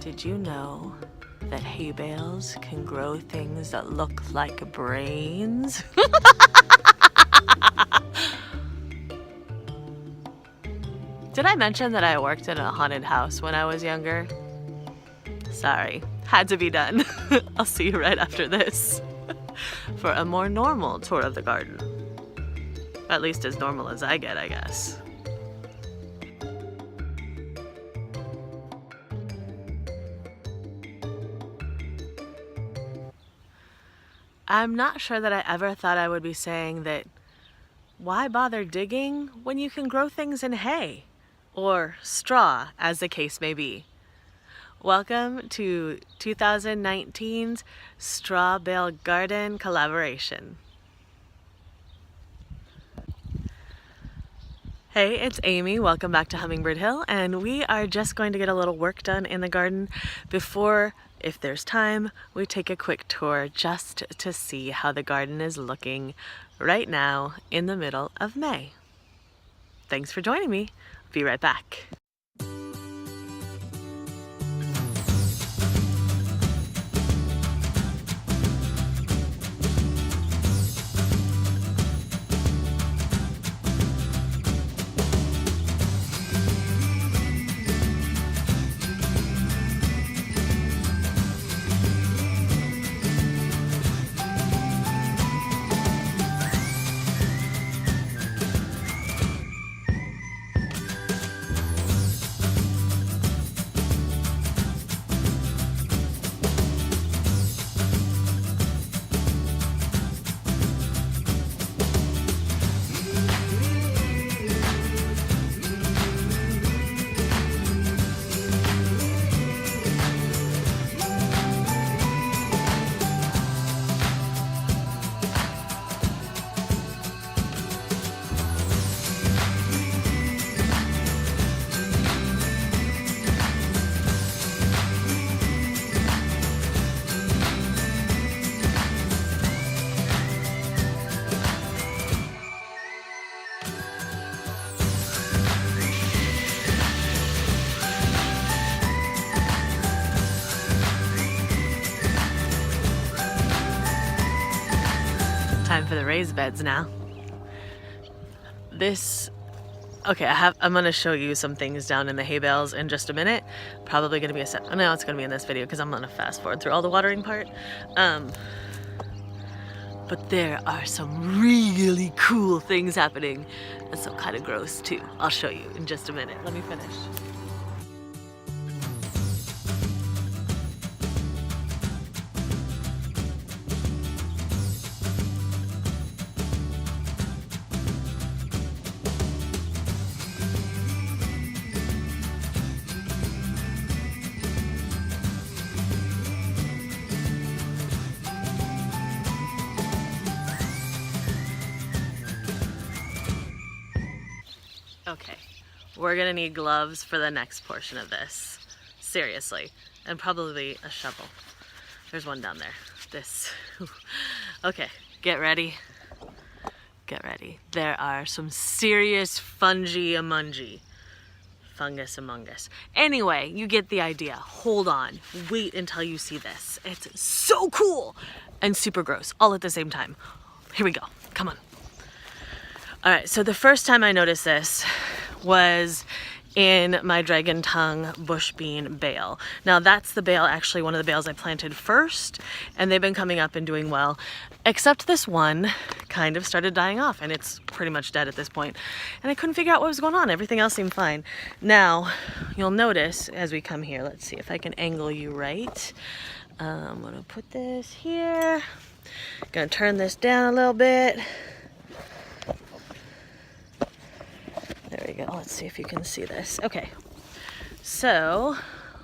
Did you know that hay bales can grow things that look like brains? Did I mention that I worked in a haunted house when I was younger? Sorry, had to be done. I'll see you right after this for a more normal tour of the garden. At least as normal as I get, I guess. I'm not sure that I ever thought I would be saying that why bother digging when you can grow things in hay or straw, as the case may be. Welcome to 2019's Straw Bale Garden collaboration. Hey, it's Amy. Welcome back to Hummingbird Hill, and we are just going to get a little work done in the garden before, if there's time, we take a quick tour just to see how the garden is looking right now in the middle of May. Thanks for joining me. Be right back. Time for the raised beds now. Okay, I'm gonna show you some things down in the hay bales in just a minute. Probably gonna be no, it's gonna be in this video because I'm gonna fast forward through all the watering part. But there are some really cool things happening and some kind of gross too. I'll show you in just a minute. Let me finish. Okay, we're gonna need gloves for the next portion of this. Seriously, and probably a shovel. There's one down there. Okay, get ready. Get ready. There are some serious fungus among us. Anyway, you get the idea. Hold on. Wait until you see this. It's so cool and super gross all at the same time. Here we go. Come on. All right, so the first time I noticed this was in my dragon tongue bush bean bale. Now that's the bale, actually one of the bales I planted first, and they've been coming up and doing well, except this one kind of started dying off, and it's pretty much dead at this point. And I couldn't figure out what was going on. Everything else seemed fine. Now, you'll notice as we come here, let's see if I can angle you right. I'm gonna put this here. Gonna turn this down a little bit. There we go. Let's see if you can see this. Okay. So,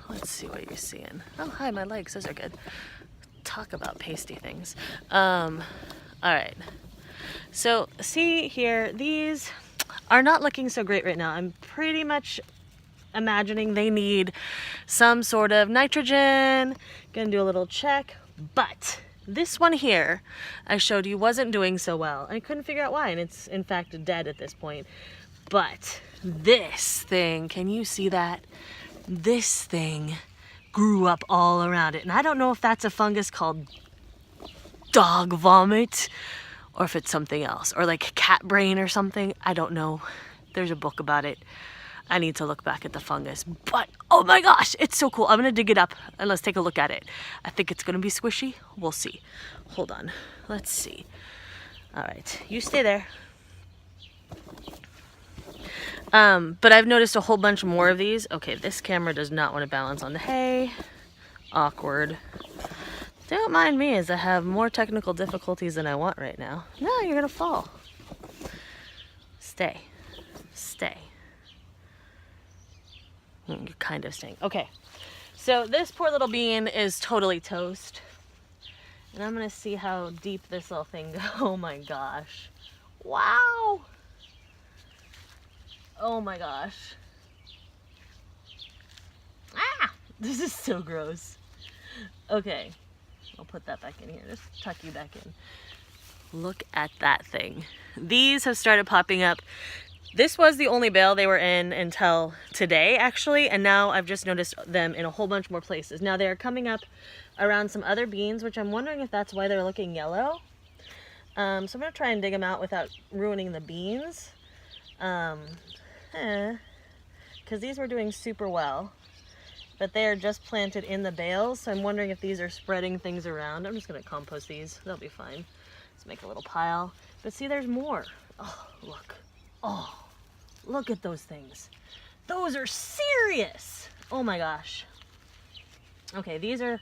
let's see what you're seeing. Oh, hi, my legs. Those are good. Talk about pasty things. All right. So, see here, these are not looking so great right now. I'm pretty much imagining they need some sort of nitrogen. Gonna do a little check. But this one here I showed you wasn't doing so well. I couldn't figure out why, and it's in fact dead at this point. But this thing, can you see that? This thing grew up all around it. And I don't know if that's a fungus called dog vomit or if it's something else, or like cat brain or something. I don't know. There's a book about it. I need to look back at the fungus, but oh my gosh, it's so cool. I'm gonna dig it up and let's take a look at it. I think it's gonna be squishy. We'll see. Hold on, let's see. All right, you stay there. But I've noticed a whole bunch more of these. Okay, this camera does not want to balance on the hay. Awkward. Don't mind me as I have more technical difficulties than I want right now. No, you're gonna fall. Stay. Stay. You're kind of staying. Okay, so this poor little bean is totally toast. And I'm gonna see how deep this little thing goes. Oh my gosh. Wow. Oh my gosh. Ah! This is so gross. Okay, I'll put that back in here. Just tuck you back in. Look at that thing. These have started popping up. This was the only bale they were in until today, actually, and now I've just noticed them in a whole bunch more places. Now they're coming up around some other beans, which I'm wondering if that's why they're looking yellow. So I'm gonna try and dig them out without ruining the beans. Because these were doing super well, but they are just planted in the bales, so I'm wondering if these are spreading things around. I'm just gonna compost these, they'll be fine. Let's make a little pile. But see, there's more. Oh, look. Oh, look at those things. Those are serious. Oh my gosh. Okay, these are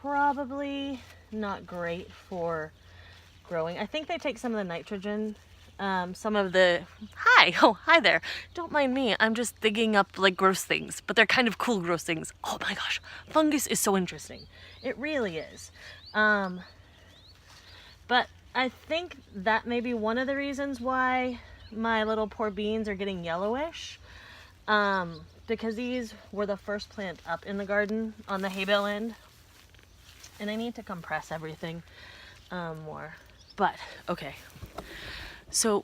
probably not great for growing. I think they take some of the nitrogen. Some of the, hi there. Don't mind me, I'm just digging up like gross things, but they're kind of cool gross things. Oh my gosh, fungus is so interesting. It really is. But I think that may be one of the reasons why my little poor beans are getting yellowish. Because these were the first plant up in the garden on the hay bale end. And I need to compress everything more. But, okay. So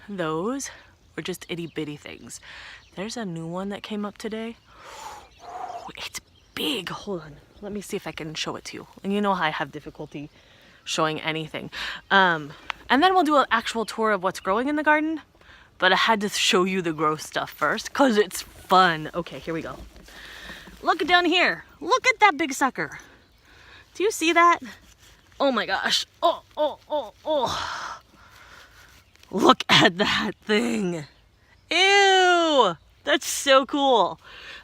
those were just itty bitty things. There's a new one that came up today. It's big. Hold on. Let me see if I can show it to you. And you know how I have difficulty showing anything. And then we'll do an actual tour of what's growing in the garden. But I had to show you the gross stuff first because it's fun. Okay, here we go. Look down here. Look at that big sucker. Do you see that? Oh my gosh. Oh, oh, oh, oh. Look at that thing. Ew. That's so cool.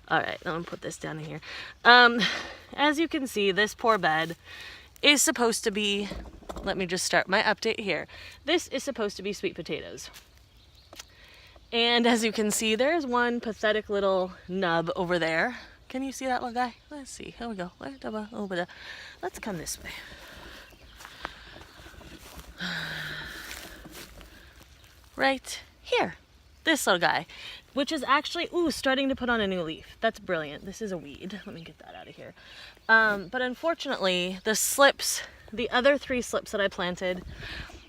All right, I'm gonna put this down here. As you can see, this poor bed is supposed to be, let me just start my update here. This is supposed to be sweet potatoes. And as you can see, there's one pathetic little nub over there. Can you see that little guy? Let's see, here we go. Let's come this way. Right here, this little guy, which is actually, ooh, starting to put on a new leaf. That's brilliant. This is a weed. Let me get that out of here. But unfortunately, the slips, the other 3 slips that I planted,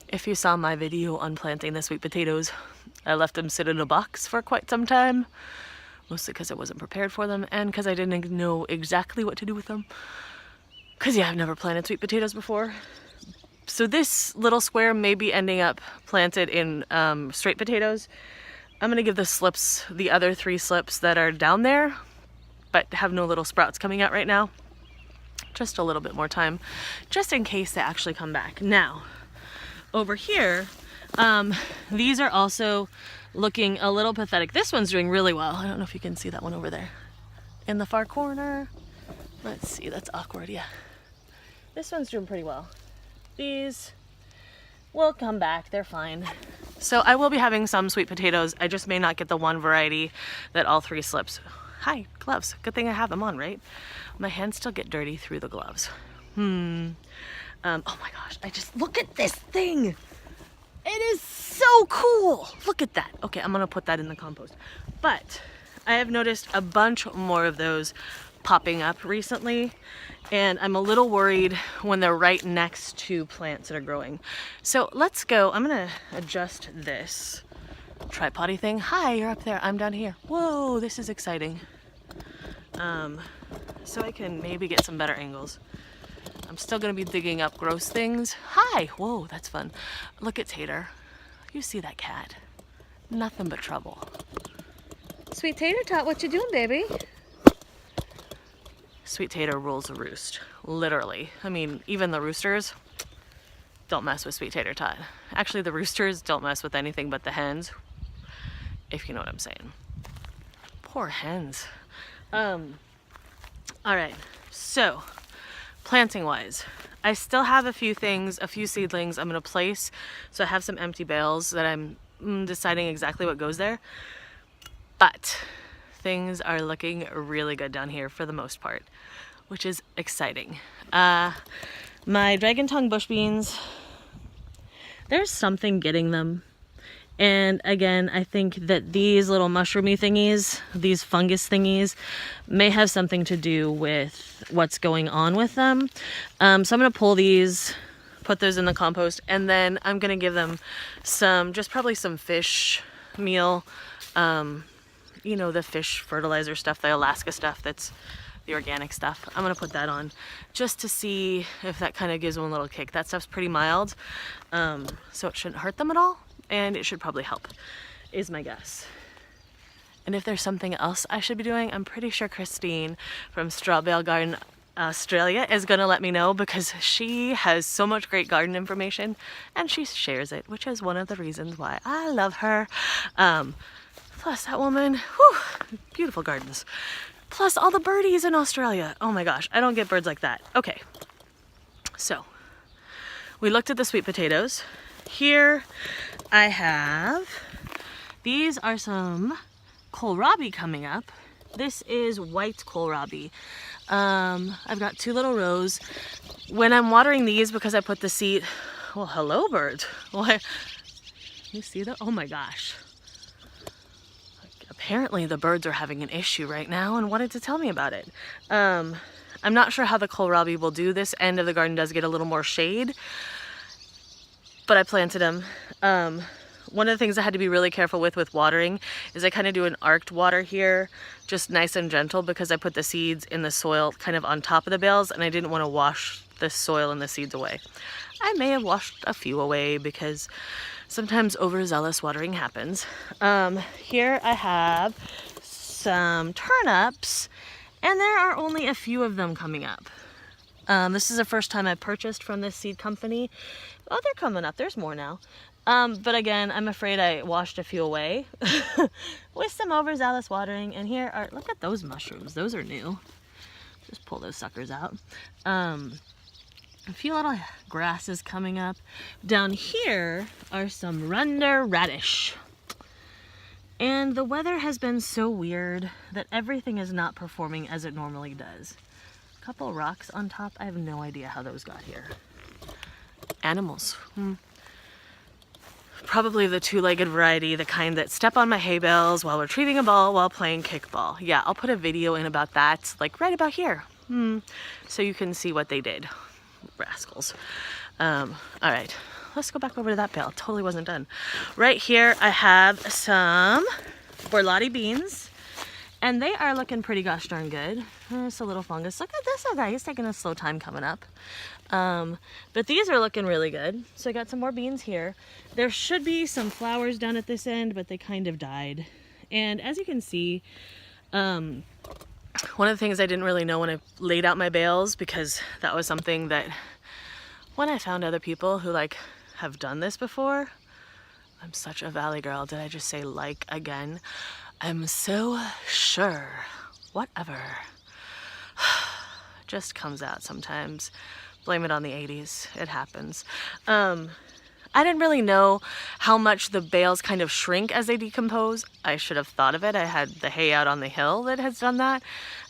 if you saw my video on planting the sweet potatoes, I left them sit in a box for quite some time, mostly because I wasn't prepared for them and because I didn't know exactly what to do with them. Because, yeah, I've never planted sweet potatoes before. So this little square may be ending up planted in straight potatoes. I'm gonna give the slips, the other 3 slips that are down there, but have no little sprouts coming out right now, just a little bit more time, just in case they actually come back. Now, over here, these are also looking a little pathetic. This one's doing really well. I don't know if you can see that one over there in the far corner. Let's see, that's awkward, yeah. This one's doing pretty well. These will come back, they're fine. So I will be having some sweet potatoes. I just may not get the one variety that all 3 slips. Hi, gloves. Good thing I have them on, right? My hands still get dirty through the gloves. Oh my gosh, look at this thing. It is so cool. Look at that. Okay, I'm gonna put that in the compost. But I have noticed a bunch more of those popping up recently, and I'm a little worried when they're right next to plants that are growing. So let's go. I'm gonna adjust this tripod-y thing. Hi, you're up there, I'm down here. Whoa, this is exciting. so I can maybe get some better angles. I'm still gonna be digging up gross things. Hi, whoa, that's fun. Look at Tater. You see that cat? Nothing but trouble. Sweet Tater Tot, what you doing, baby? Sweet Tater rules the roost, literally. I mean, even the roosters don't mess with Sweet Tater Tot. Actually, the roosters don't mess with anything but the hens, if you know what I'm saying. Poor hens. All right, so planting wise, I still have a few things, a few seedlings I'm gonna place. So I have some empty bales that I'm deciding exactly what goes there. But things are looking really good down here for the most part, which is exciting. My dragon tongue bush beans, there's something getting them. And again, I think that these little mushroomy thingies, these fungus thingies, may have something to do with what's going on with them. So I'm gonna pull these, put those in the compost, and then I'm gonna give them some, just probably some fish meal. You know, the fish fertilizer stuff, the Alaska stuff, that's the organic stuff. I'm gonna put that on just to see if that kind of gives them a little kick. That stuff's pretty mild, so it shouldn't hurt them at all. And it should probably help, is my guess. And if there's something else I should be doing, I'm pretty sure Christine from Straw Bale Gardening Australia is gonna let me know, because she has so much great garden information and she shares it, which is one of the reasons why I love her. Plus that woman, whew, beautiful gardens. Plus all the birdies in Australia. Oh my gosh, I don't get birds like that. Okay, so we looked at the sweet potatoes. Here I have, these are some kohlrabi coming up. This is white kohlrabi. I've got 2 little rows. When I'm watering these, because I put the seed, well, hello birds. What? You see that? Oh my gosh. Apparently the birds are having an issue right now and wanted to tell me about it. I'm not sure how the kohlrabi will do. This end of the garden does get a little more shade, but I planted them. One of the things I had to be really careful with watering is I kind of do an arced water here, just nice and gentle, because I put the seeds in the soil kind of on top of the bales, and I didn't want to wash the soil and the seeds away. I may have washed a few away because sometimes overzealous watering happens. Here I have some turnips, and there are only a few of them coming up. This is the first time I purchased from this seed company. Oh, they're coming up. There's more now. But again, I'm afraid I washed a few away with some overzealous watering. And here are, look at those mushrooms. Those are new. Just pull those suckers out. A few little grasses coming up. Down here are some runder radish. And the weather has been so weird that everything is not performing as it normally does. A couple rocks on top. I have no idea how those got here. Animals. Probably the 2-legged variety, the kind that step on my hay bales while retrieving a ball while playing kickball. Yeah, I'll put a video in about that, like right about here. So you can see what they did. Rascals. All right, let's go back over to that bale. Totally wasn't done. Right here I have some borlotti beans, and they are looking pretty gosh darn good. It's a little fungus. Look at this little guy. He's taking a slow time coming up. But these are looking really good. So I got some more beans here. There should be some flowers down at this end, but they kind of died. And as you can see, one of the things I didn't really know when I laid out my bales, because that was something that when I found other people who like have done this before, I'm such a valley girl. Did I just say like again? I'm so sure. Whatever. Just comes out sometimes. Blame it on the 80s. It happens. I didn't really know how much the bales kind of shrink as they decompose. I should have thought of it. I had the hay out on the hill that has done that.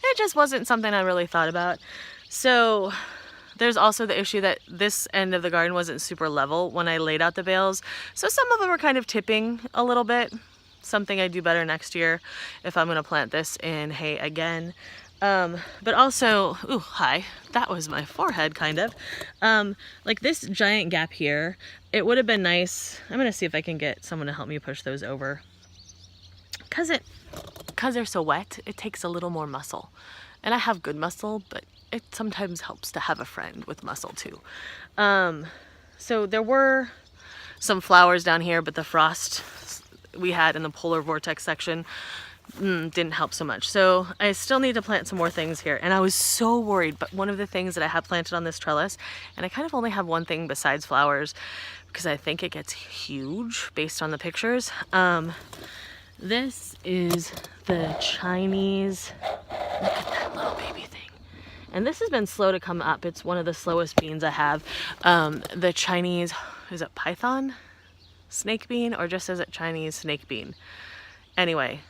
It just wasn't something I really thought about. So there's also the issue that this end of the garden wasn't super level when I laid out the bales. So some of them are kind of tipping a little bit. Something I do better next year if I'm going to plant this in hay again. But also, ooh, hi, that was my forehead kind of. Like this giant gap here, it would have been nice. I'm going to see if I can get someone to help me push those over. 'Cause because they're so wet, it takes a little more muscle. And I have good muscle, but it sometimes helps to have a friend with muscle too. So there were some flowers down here, but the frost we had in the polar vortex section didn't help so much. So I still need to plant some more things here. And I was so worried, but one of the things that I have planted on this trellis, and I kind of only have one thing besides flowers because I think it gets huge based on the pictures. This is the Chinese, look at that little baby thing. And this has been slow to come up. It's one of the slowest beans I have. The Chinese, is it python snake bean, or just is it Chinese snake bean? Anyway,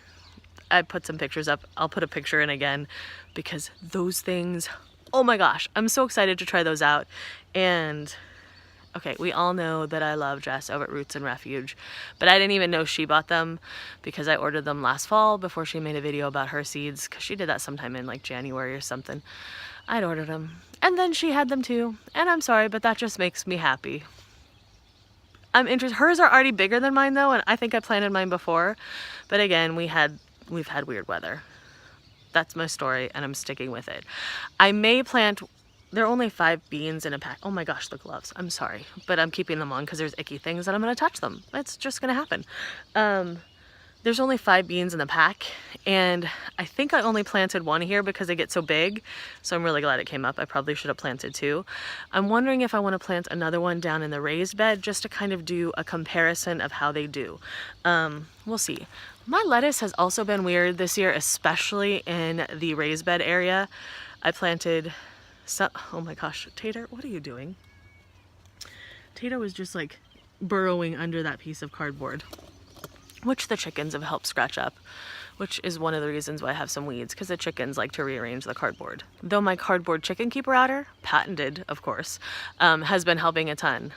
I put some pictures up. I'll put a picture in again because those things, oh my gosh, I'm so excited to try those out. And okay, we all know that I love Jess over at Roots and Refuge, but I didn't even know she bought them because I ordered them last fall before she made a video about her seeds, because she did that sometime in like January or something. I'd ordered them and then she had them too, and I'm sorry, but that just makes me happy. I'm interested. Hers are already bigger than mine though, and I think I planted mine before, but again, we've had weird weather. That's my story and I'm sticking with it. I may plant, there are only 5 beans in a pack. Oh my gosh, the gloves. I'm sorry, but I'm keeping them on because there's icky things and I'm gonna touch them. It's just gonna happen. There's only 5 beans in the pack, and I think I only planted one here because they get so big. So I'm really glad it came up. I probably should have planted 2. I'm wondering if I want to plant another one down in the raised bed just to kind of do a comparison of how they do. We'll see. My lettuce has also been weird this year, especially in the raised bed area. I planted some, oh my gosh, Tater, what are you doing? Tater was just like burrowing under that piece of cardboard, which the chickens have helped scratch up, which is one of the reasons why I have some weeds, because the chickens like to rearrange the cardboard. Though my cardboard chicken keeper outer, patented of course, has been helping a ton,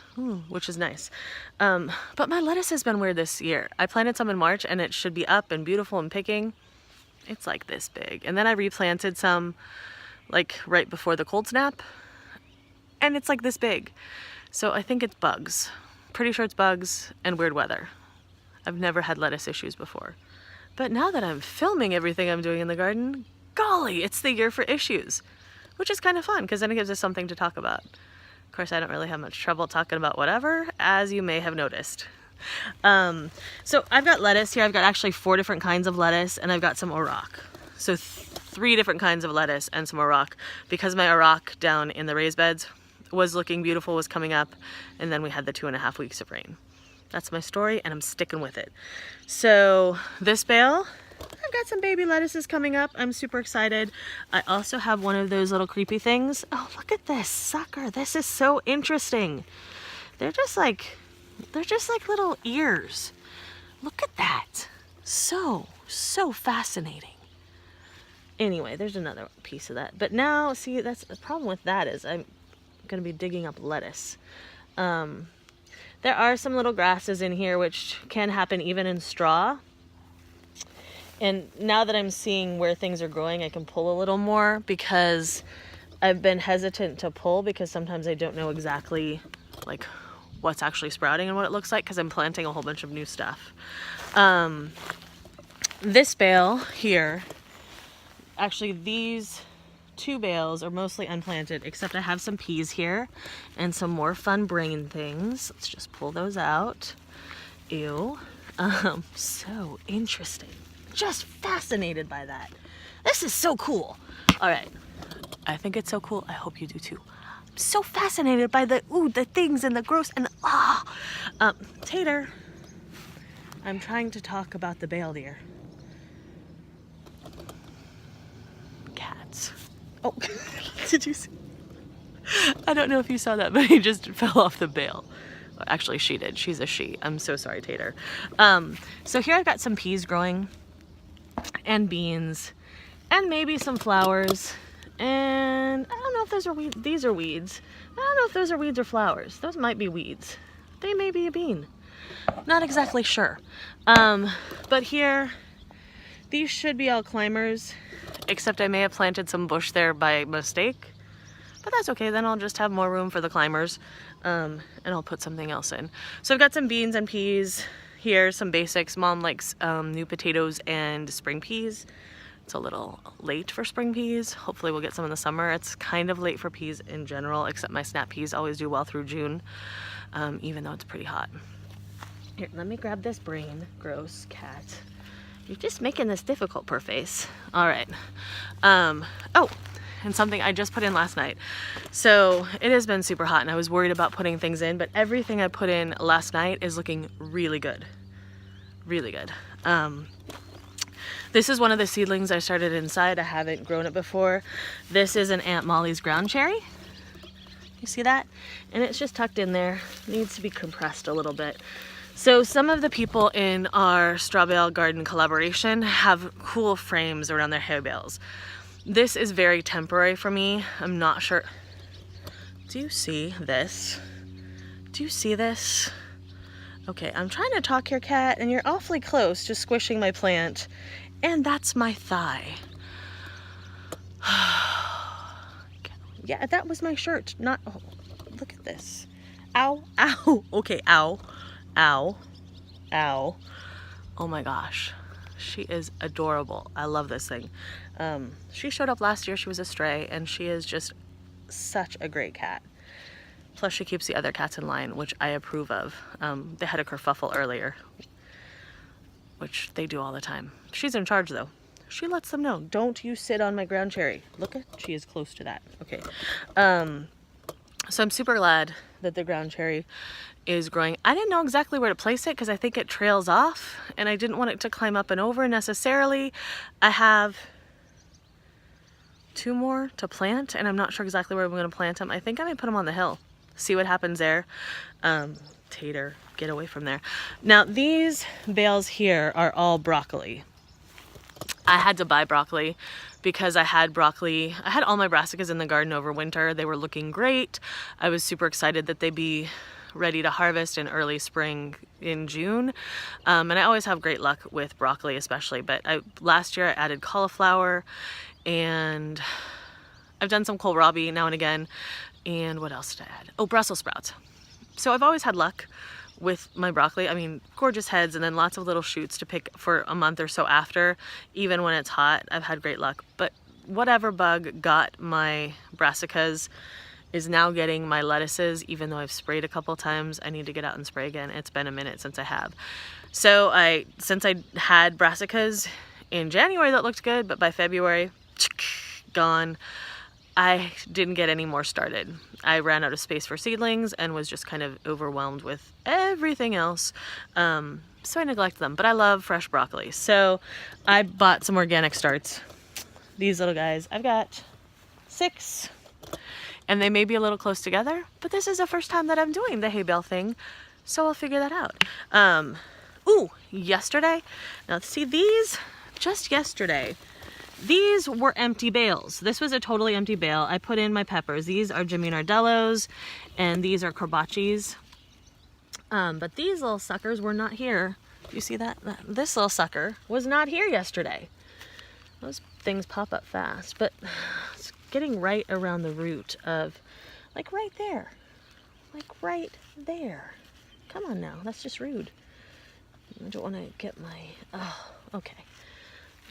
which is nice. But my lettuce has been weird this year. I planted some in March and it should be up and beautiful and picking. It's like this big. And then I replanted some like right before the cold snap, and it's like this big. So I think it's bugs. Pretty sure it's bugs and weird weather. I've never had lettuce issues before. But now that I'm filming everything I'm doing in the garden, golly, it's the year for issues, which is kind of fun because then it gives us something to talk about. Of course, I don't really have much trouble talking about whatever, as you may have noticed. So I've got lettuce here. I've got actually 4 different kinds of lettuce, and I've got some Auroch. So 3 different kinds of lettuce and some Auroch, because my Auroch down in the raised beds was looking beautiful, was coming up, and then we had the 2.5 weeks of rain. That's my story, and I'm sticking with it. So this bale, I've got some baby lettuces coming up. I'm super excited. I also have one of those little creepy things. Oh, look at this sucker. This is so interesting. They're just like little ears. Look at that. So fascinating. Anyway, there's another piece of that. But now, see, that's the problem with that is I'm gonna be digging up lettuce. There are some little grasses in here, which can happen even in straw. And now that I'm seeing where things are growing, I can pull a little more, because I've been hesitant to pull because sometimes I don't know exactly like what's actually sprouting and what it looks like, because I'm planting a whole bunch of new stuff. This bale here, actually these 2 bales are mostly unplanted, except I have some peas here and some more fun brain things. Let's just pull those out. Ew. So interesting. Just fascinated by that. This is so cool. All right. I think it's so cool. I hope you do too. I'm so fascinated by the things and the gross and Tater. I'm trying to talk about the bale deer. Cats. Oh, did you see? I don't know if you saw that, but he just fell off the bale. Actually, she did. She's a she. I'm so sorry, Tater. So here I've got some peas growing, and beans, and maybe some flowers. And I don't know if those are weeds. These are weeds. I don't know if those are weeds or flowers. Those might be weeds. They may be a bean. Not exactly sure. But here, these should be all climbers, except I may have planted some bush there by mistake. But that's okay, then I'll just have more room for the climbers, and I'll put something else in. So I've got some beans and peas here, some basics. Mom likes new potatoes and spring peas. It's a little late for spring peas. Hopefully we'll get some in the summer. It's kind of late for peas in general, except my snap peas always do well through June, even though it's pretty hot. Here, let me grab this brain. Gross cat. You're just making this difficult, per face. All right. Oh, and something I just put in last night. So it has been super hot and I was worried about putting things in, but everything I put in last night is looking really good. Really good. This is one of the seedlings I started inside. I haven't grown it before. This is an Aunt Molly's ground cherry. You see that? And it's just tucked in there. It needs to be compressed a little bit. So some of the people in our Straw Bale Garden collaboration have cool frames around their hay bales. This is very temporary for me. I'm not sure. Do you see this? Do you see this? Okay, I'm trying to talk here, cat, and you're awfully close to squishing my plant. And that's my thigh. Yeah, that was my shirt. Not, oh, look at this. Ow, ow. Okay, ow. Ow. Ow. Oh my gosh. She is adorable. I love this thing. She showed up last year. She was a stray, and she is just such a great cat. Plus, she keeps the other cats in line, which I approve of. They had a kerfuffle earlier, which they do all the time. She's in charge, though. She lets them know, don't you sit on my ground cherry. Look at, she is close to that. Okay. So I'm super glad that the ground cherry is growing. I didn't know exactly where to place it because I think it trails off and I didn't want it to climb up and over necessarily. I have 2 more to plant and I'm not sure exactly where I'm going to plant them. I think I might put them on the hill. See what happens there. Tater, get away from there. Now these bales here are all broccoli. I had to buy broccoli because I had all my brassicas in the garden over winter. They were looking great. I was super excited that they'd be ready to harvest in early spring in June. And I always have great luck with broccoli especially, but last year I added cauliflower and I've done some kohlrabi now and again. And what else did I add? Oh, Brussels sprouts. So I've always had luck with my broccoli. I mean, gorgeous heads and then lots of little shoots to pick for a month or so after. Even when it's hot, I've had great luck. But whatever bug got my brassicas is now getting my lettuces, even though I've sprayed a couple times. I need to get out and spray again. It's been a minute since I have. So since I had brassicas in January that looked good, but by February, gone. I didn't get any more started. I ran out of space for seedlings and was just kind of overwhelmed with everything else. So I neglected them, but I love fresh broccoli. So I bought some organic starts. These little guys, I've got 6 and they may be a little close together, but this is the first time that I'm doing the hay bale thing. So I'll figure that out. Ooh, yesterday, now see these, just yesterday, these were empty bales. This was a totally empty bale. I put in my peppers. These are Jimmy Nardellos and these are Corbacci's. But these little suckers were not here. Do you see that? This little sucker was not here yesterday. Those things pop up fast, but it's getting right around the root of, like right there. Like right there. Come on now, that's just rude. I don't want to get my, oh, okay.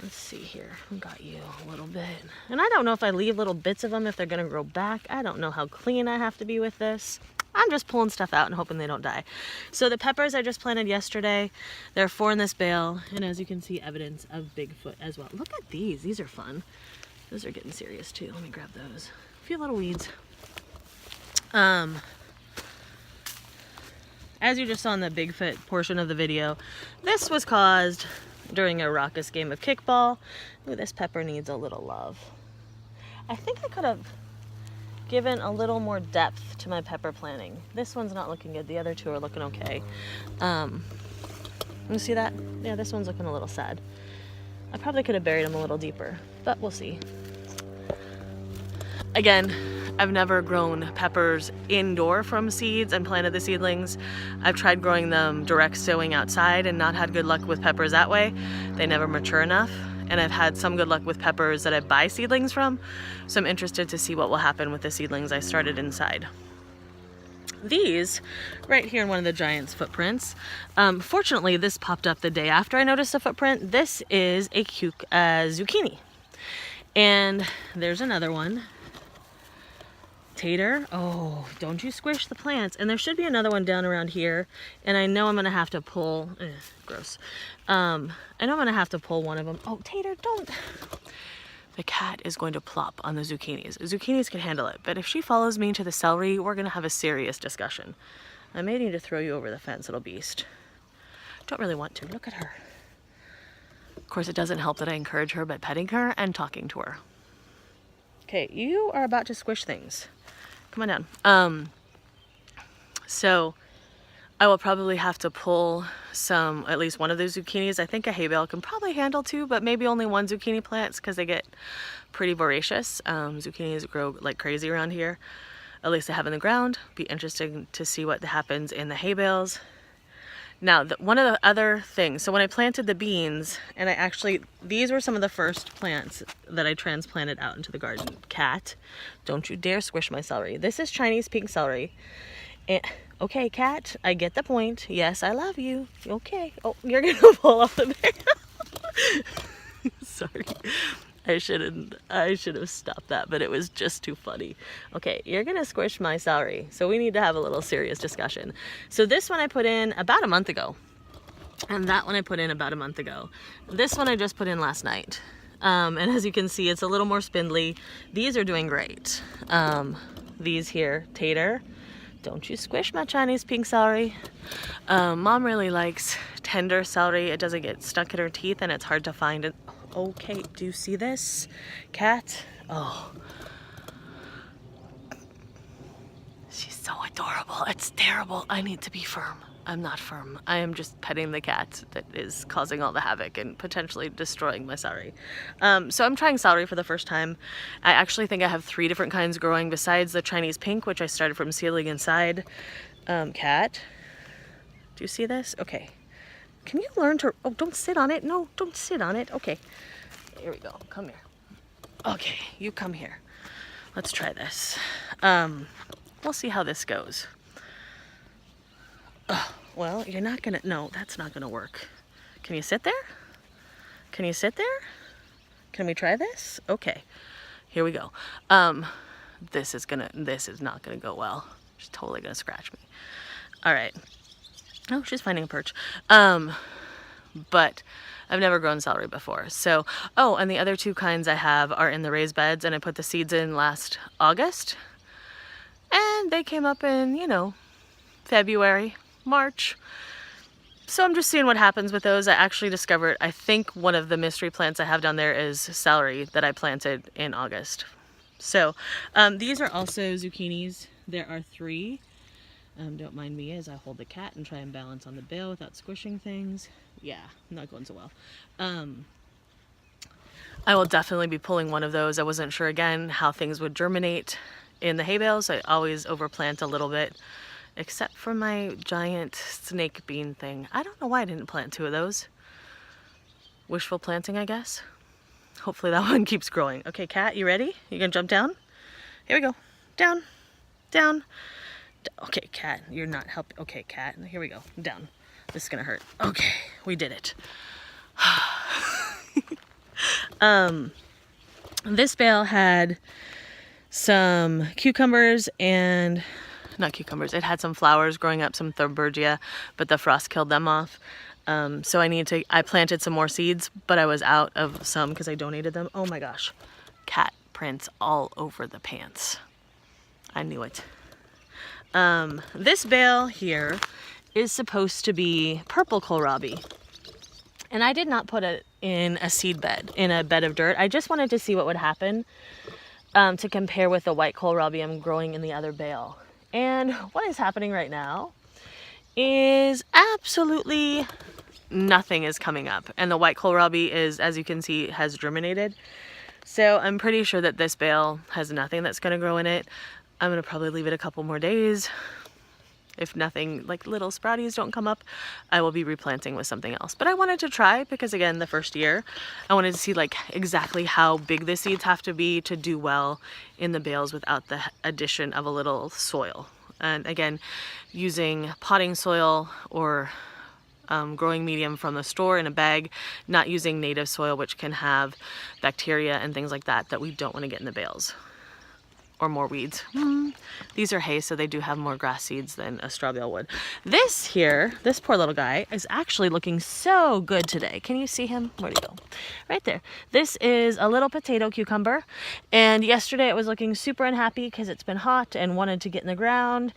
Let's see here, I got you a little bit. And I don't know if I leave little bits of them if they're gonna grow back. I don't know how clean I have to be with this. I'm just pulling stuff out and hoping they don't die. So the peppers I just planted yesterday, there are 4 in this bale. And as you can see, evidence of Bigfoot as well. Look at these are fun. Those are getting serious too. Let me grab those. A few little weeds. As you just saw in the Bigfoot portion of the video, this was caused during a raucous game of kickball. Ooh, this pepper needs a little love. I think I could have given a little more depth to my pepper planting. This one's not looking good. The other 2 are looking okay. You see that? Yeah, this one's looking a little sad. I probably could have buried them a little deeper, but we'll see. Again, I've never grown peppers indoor from seeds and planted the seedlings. I've tried growing them direct sowing outside and not had good luck with peppers that way. They never mature enough. And I've had some good luck with peppers that I buy seedlings from. So I'm interested to see what will happen with the seedlings I started inside. these right here in one of the giant's footprints. Fortunately, this popped up the day after I noticed the footprint. This is a zucchini. And there's another one. Tater. Oh, don't you squish the plants. And there should be another one down around here. And I know I'm going to have to pull... gross. I know I'm going to have to pull one of them. Oh, Tater, don't... The cat is going to plop on the zucchinis. Zucchinis can handle it, but if she follows me into the celery, we're going to have a serious discussion. I may need to throw you over the fence, little beast. Don't really want to. Look at her. Of course, it doesn't help that I encourage her by petting her and talking to her. Okay, you are about to squish things. Come on down. So I will probably have to pull at least one of those zucchinis. I think a hay bale can probably handle two, but maybe only one zucchini plants because they get pretty voracious. Zucchinis grow like crazy around here. At least they have in the ground. Be interesting to see what happens in the hay bales. Now, one of the other things, so when I planted the beans, and these were some of the first plants that I transplanted out into the garden. Cat, don't you dare squish my celery. This is Chinese pink celery. And, okay, Cat, I get the point. Yes, I love you. Okay. Oh, you're going to pull off the bale. Sorry. I should have stopped that, but it was just too funny. Okay, you're gonna squish my celery, so we need to have a little serious discussion. So this one I put in about a month ago, and that one I put in about a month ago. This one I just put in last night. And as you can see, it's a little more spindly. These are doing great. These here, Tater, don't you squish my Chinese pink celery. Mom really likes tender celery. It doesn't get stuck in her teeth, and it's hard to find it. Okay, do you see this, Cat? Oh, she's so adorable. It's terrible. I need to be firm. I'm not firm. I am just petting the cat that is causing all the havoc and potentially destroying my celery. So I'm trying celery for the first time. I actually think I have 3 different kinds growing besides the Chinese pink, which I started from seedling inside. Cat, do you see this? Okay. Can you learn to... Oh, don't sit on it. No, don't sit on it. Okay. Here we go. Come here. Okay, you come here. Let's try this. We'll see how this goes. Well, you're not gonna... No, that's not gonna work. Can you sit there? Can you sit there? Can we try this? Okay. Here we go. This is not gonna go well. She's totally gonna scratch me. All right. Oh, she's finding a perch. But I've never grown celery before. So, oh, and the other 2 kinds I have are in the raised beds, and I put the seeds in last August. And they came up in, February, March. So I'm just seeing what happens with those. I actually discovered, I think one of the mystery plants I have down there is celery that I planted in August. So, these are also zucchinis. There are 3. Don't mind me as I hold the cat and try and balance on the bale without squishing things. Yeah, not going so well. I will definitely be pulling one of those. I wasn't sure again how things would germinate in the hay bales. I always overplant a little bit, except for my giant snake bean thing. I don't know why I didn't plant 2 of those. Wishful planting, I guess. Hopefully that one keeps growing. Okay, Cat, you ready? You gonna jump down? Here we go. Down, down. Okay, Cat, you're not helping. Okay, Cat, here we go. Down. This is gonna hurt. Okay, we did it. This bale had some cucumbers and, not cucumbers, it had some flowers growing up, some thorbergia, but the frost killed them off. So I planted some more seeds, but I was out of some because I donated them. Oh my gosh, cat prints all over the pants. I knew it. This bale here is supposed to be purple kohlrabi. And I did not put it in a seed bed, in a bed of dirt. I just wanted to see what would happen to compare with the white kohlrabi I'm growing in the other bale. And what is happening right now is absolutely nothing is coming up. And the white kohlrabi is, as you can see, has germinated. So I'm pretty sure that this bale has nothing that's going to grow in it. I'm going to probably leave it a couple more days. If nothing, like little sprouties don't come up, I will be replanting with something else. But I wanted to try because, again, the first year, I wanted to see like exactly how big the seeds have to be to do well in the bales without the addition of a little soil. And again, using potting soil or growing medium from the store in a bag, not using native soil, which can have bacteria and things like that that we don't want to get in the bales. Or more weeds. These are hay, so they do have more grass seeds than a straw bale would. This here, this poor little guy, is actually looking so good today. Can you see him? Where'd he go? Right there. This is a little potato cucumber, and yesterday it was looking super unhappy because it's been hot and wanted to get in the ground.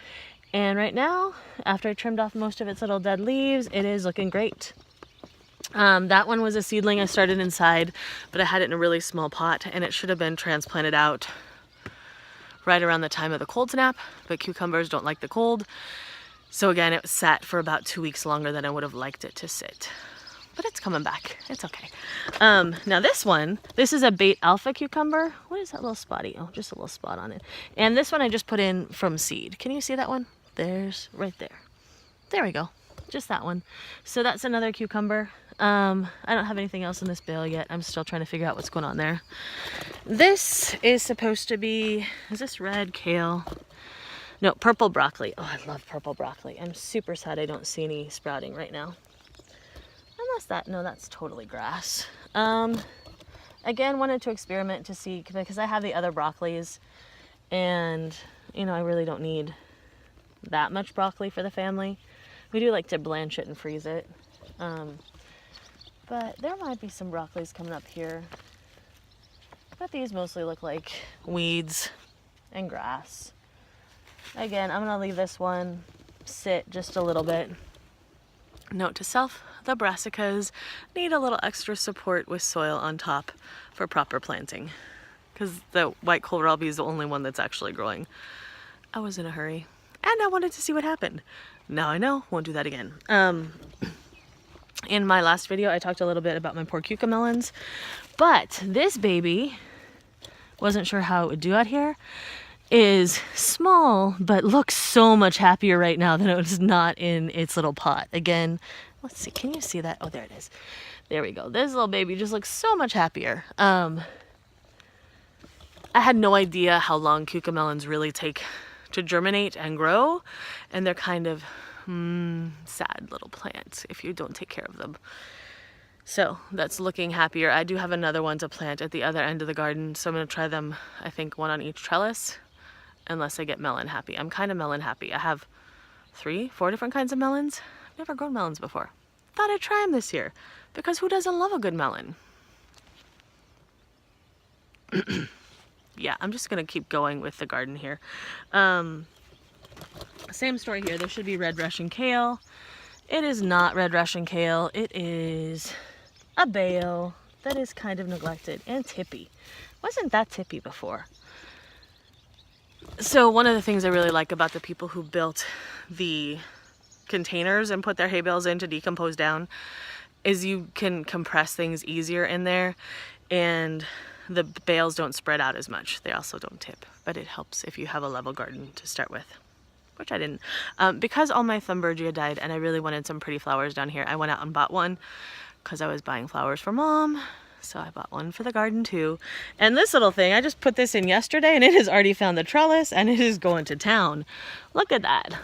And right now, after I trimmed off most of its little dead leaves, it is looking great. That one was a seedling I started inside, but I had it in a really small pot, and it should have been transplanted out right around the time of the cold snap, but cucumbers don't like the cold. So again, it sat for about 2 weeks longer than I would have liked it to sit. But it's coming back. It's okay. Now this one, this is a bait alpha cucumber. What is that little spotty? Oh, just a little spot on it. And this one I just put in from seed. Can you see that one? There's right there. There we go. Just that one. So that's another cucumber. I don't have anything else in this bale yet. I'm still trying to figure out what's going on there. This is supposed to be, is this red kale? No, purple broccoli. Oh, I love purple broccoli. I'm super sad I don't see any sprouting right now. Unless that, no, that's totally grass. Again, wanted to experiment to see, because I have the other broccolis, and, you know, I really don't need that much broccoli for the family. We do like to blanch it and freeze it. But there might be some broccolis coming up here. But these mostly look like weeds and grass. Again, I'm going to leave this one sit just a little bit. Note to self, the brassicas need a little extra support with soil on top for proper planting. Because the white kohlrabi is the only one that's actually growing. I was in a hurry. And I wanted to see what happened. Now I know, won't do that again. In my last video, I talked a little bit about my poor cucamelons, but this baby, wasn't sure how it would do out here, is small, but looks so much happier right now than it was not in its little pot. Again, let's see, can you see that? Oh, there it is. There we go. This little baby just looks so much happier. I had no idea how long cucamelons really take to germinate and grow, and they're kind of sad little plants if you don't take care of them. So that's looking happier. I do have another one to plant at the other end of the garden, so I'm going to try them, I think, one on each trellis, unless I get melon happy. I'm kind of melon happy. I have 3-4 different kinds of melons. I've never grown melons before. Thought I'd try them this year, because who doesn't love a good melon? Yeah, I'm just going to keep going with the garden here. Same story here. There should be red Russian kale. It is not red Russian kale. It is a bale that is kind of neglected and tippy. Wasn't that tippy before? So one of the things I really like about the people who built the containers and put their hay bales in to decompose down is you can compress things easier in there, and the bales don't spread out as much. They also don't tip, but it helps if you have a level garden to start with, which I didn't. Because all my Thunbergia died and I really wanted some pretty flowers down here, I went out and bought one because I was buying flowers for Mom. So I bought one for the garden too. And this little thing, I just put this in yesterday and it has already found the trellis and it is going to town. Look at that.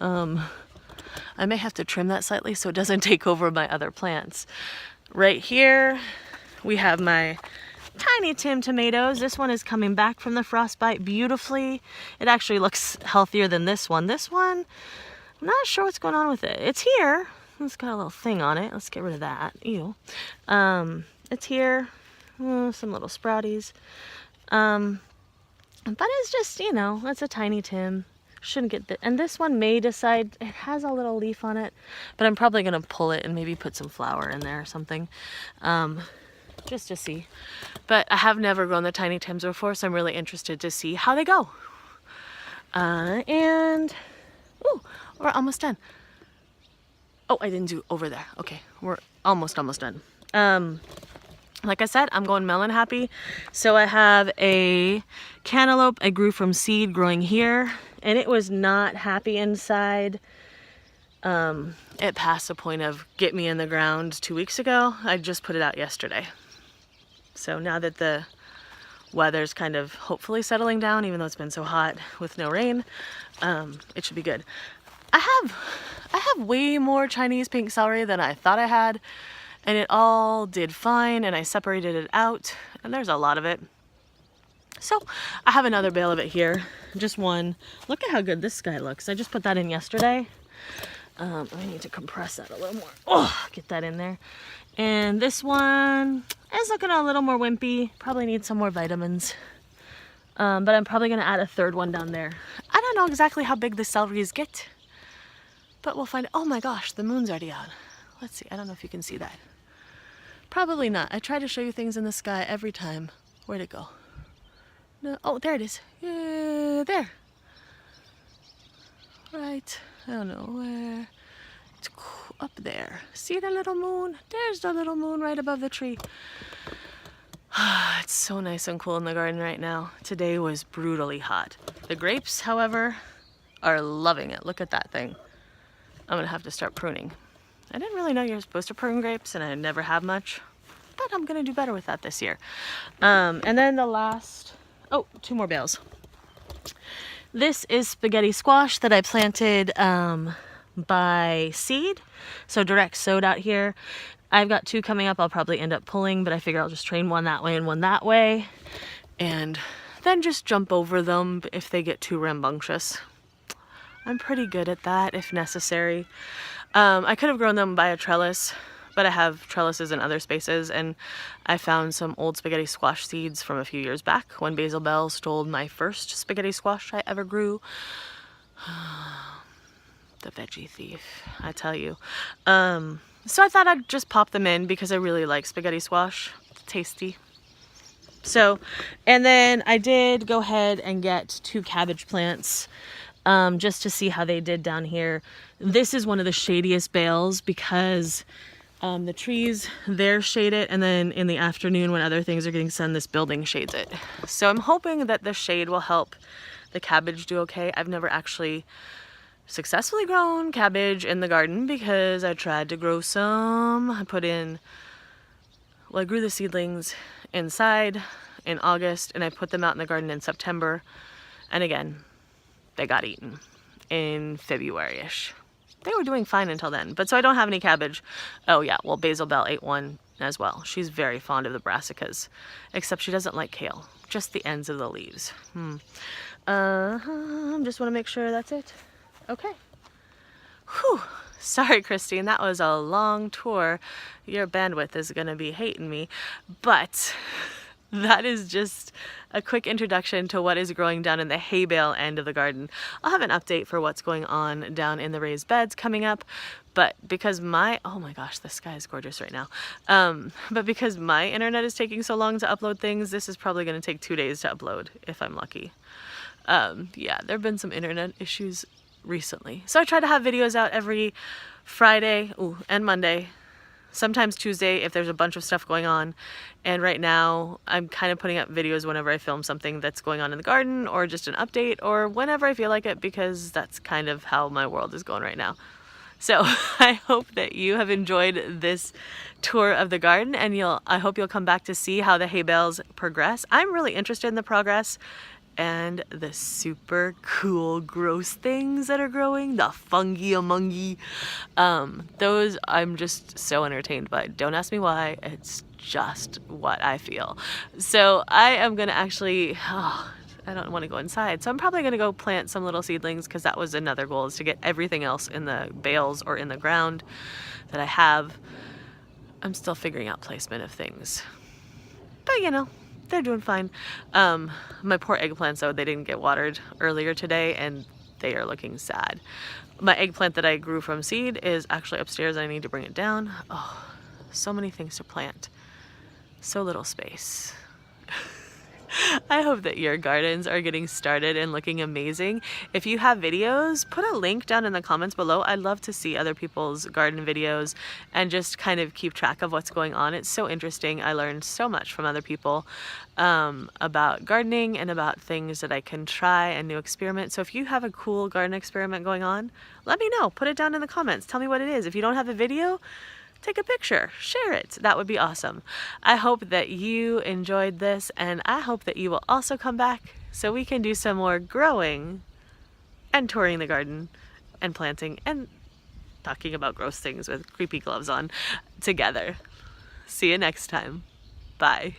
I may have to trim that slightly so it doesn't take over my other plants. Right here, we have my Tiny Tim tomatoes. This one is coming back from the frostbite beautifully. It actually looks healthier than this one. This one, I'm not sure what's going on with it. It's here. It's got a little thing on it. Let's get rid of that. Ew. It's here. Some little sprouties. But it's just, you know, it's a Tiny Tim. Shouldn't get bit. And this one may decide, it has a little leaf on it, but I'm probably going to pull it and maybe put some flour in there or something. Just to see. But I have never grown the Tiny Tims before, so I'm really interested to see how they go. And, ooh, we're almost done. Oh, I didn't do over there. Okay, we're almost done. Like I said, I'm going melon happy. So I have a cantaloupe I grew from seed growing here, and it was not happy inside. It passed the point of get me in the ground 2 weeks ago. I just put it out yesterday. So now that the weather's kind of hopefully settling down, even though it's been so hot with no rain. It should be good. I have way more Chinese pink celery than I thought I had, and it all did fine, and I separated it out, and there's a lot of it. So I have another bale of it here, just one. Look at how good this guy looks. I just put that in yesterday. I need to compress that a little more. Oh, get that in there. And this one is looking a little more wimpy. Probably needs some more vitamins. But I'm probably going to add a third one down there. I don't know exactly how big the celeries get, but we'll find. Oh my gosh, the moon's already out. Let's see. I don't know if you can see that. Probably not. I try to show you things in the sky every time. Where'd it go? No. Oh, there it is. Yeah, there. Right. I don't know where. It's up there. See the little moon? There's the little moon right above the tree. It's so nice and cool in the garden right now. Today was brutally hot. The grapes, however, are loving it. Look at that thing. I'm gonna have to start pruning. I didn't really know you're supposed to prune grapes, and I never have much, but I'm gonna do better with that this year. And then the last, oh, 2 more bales. This is spaghetti squash that I planted by seed, so direct sowed out here. I've got 2 coming up I'll probably end up pulling, but I figure I'll just train one that way and one that way, and then just jump over them if they get too rambunctious. I'm pretty good at that if necessary. I could have grown them by a trellis, but I have trellises in other spaces, and I found some old spaghetti squash seeds from a few years back when Basil Bell stole my first spaghetti squash I ever grew. The veggie thief, I tell you. So I thought I'd just pop them in because I really like spaghetti squash. It's tasty. So, and then I did go ahead and get 2 cabbage plants just to see how they did down here. This is one of the shadiest bales because the trees there shade it, and then in the afternoon when other things are getting sun, this building shades it. So I'm hoping that the shade will help the cabbage do okay. I've never actually successfully grown cabbage in the garden because I tried to grow some. I grew the seedlings inside in August, and I put them out in the garden in September, and again, they got eaten in February-ish. They were doing fine until then, but so I don't have any cabbage. Oh yeah, well, Basil Bell ate one as well. She's very fond of the brassicas, except she doesn't like kale, just the ends of the leaves. Just want to make sure that's it. Okay. Whew. Sorry, Christine, that was a long tour. Your bandwidth is going to be hating me, but that is just a quick introduction to what is growing down in the hay bale end of the garden. I'll have an update for what's going on down in the raised beds coming up, but because oh my gosh, the sky is gorgeous right now. But because my internet is taking so long to upload things, this is probably going to take 2 days to upload if I'm lucky. Yeah, there have been some internet issues recently. So I try to have videos out every Friday and Monday, sometimes Tuesday if there's a bunch of stuff going on. And right now I'm kind of putting up videos whenever I film something that's going on in the garden, or just an update, or whenever I feel like it, because that's kind of how my world is going right now. So I hope that you have enjoyed this tour of the garden, and I hope you'll come back to see how the hay bales progress. I'm really interested in the progress and the super cool gross things that are growing, the fungi. Those I'm just so entertained by. Don't ask me why, it's just what I feel. So I am gonna actually, I don't want to go inside, so I'm probably gonna go plant some little seedlings, because that was another goal, is to get everything else in the bales or in the ground that I have. I'm still figuring out placement of things, but you know, they're doing fine. My poor eggplants, though, they didn't get watered earlier today, and they are looking sad. My eggplant that I grew from seed is actually upstairs. I need to bring it down. Oh, so many things to plant. So little space. I hope that your gardens are getting started and looking amazing. If you have videos, put a link down in the comments below. I'd love to see other people's garden videos and just kind of keep track of what's going on. It's so interesting. I learned so much from other people about gardening and about things that I can try and new experiments. So if you have a cool garden experiment going on, let me know. Put it down in the comments. Tell me what it is. If you don't have a video, take a picture, share it. That would be awesome. I hope that you enjoyed this, and I hope that you will also come back so we can do some more growing and touring the garden and planting and talking about gross things with creepy gloves on together. See you next time. Bye.